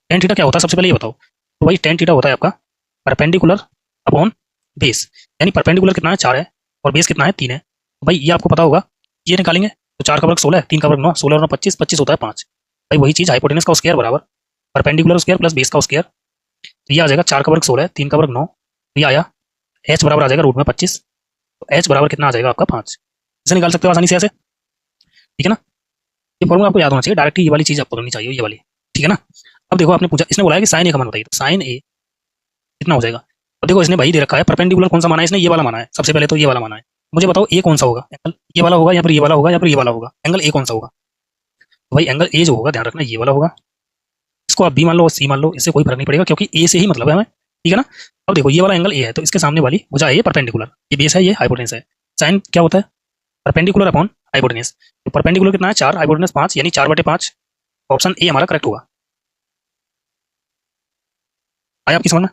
Tan theta क्या होता है सबसे पहले ये बताओ। तो भाई टेन थीटा होता है आपका परपेंडिकुलर अपॉन बेस, यानी परपेंडिकुलर कितना है 4 है और बेस कितना है 3 है। तो भाई ये आपको पता होगा, ये निकालेंगे तो 4 का वर्ग 16 है, 3 का वर्ग 9, 16 और 9 25, 25 होता है 5। भाई वही चीज हाइपोटेनस का स्क्वायर बराबर परपेंडिकुलर स्क्वायर प्लस बेस का स्क्वायर। तो ये आ जाएगा 4 का वर्ग 16 है, 3 का वर्ग 9, तो ये आया h बराबर आ जाएगा रूट में 25। तो h बराबर कितना आ जाएगा आपका 5। इसे निकाल सकते हो आसानी से ऐसे, ठीक है ना। ये फॉर्मूला आपको याद होना चाहिए, डायरेक्ट ये वाली चीज आपको करनी चाहिए, ये वाली, ठीक है ना। अब देखो आपने पूछा, इसने बोला है कि साइन ए का मान बताइए, तो साइन ए कितना हो जाएगा। अब देखो इसने भाई दे रखा है परपेंडिकुलर कौन सा माना है, इसने ये वाला माना है, सबसे पहले तो ये वाला माना है। मुझे बताओ ए कौन सा होगा एंगल, ये वाला होगा या फिर ये वाला होगा या फिर ये वाला होगा, एंगल ए कौन सा होगा। तो भाई एंगल ए जो होगा ध्यान रखना ये वाला होगा। इसको आप बी मान लो और सी मान लो, इससे कोई फर्क नहीं पड़ेगा क्योंकि ए से ही मतलब है हमें, ठीक है ना। अब देखो ये वाला एंगल ए है तो इसके सामने वाली भुजा ये परपेंडिकुलर, ये बेस है, ये हाइपोटेनस है। साइन क्या होता है परपेंडिकुलर अपॉन हाइपोटेनस। तो परपेंडिकुलर कितना है 4, हाइपोटेनस 5, यानी 4/5। ऑप्शन ए हमारा करेक्ट होगा। आया आपकी समझ में।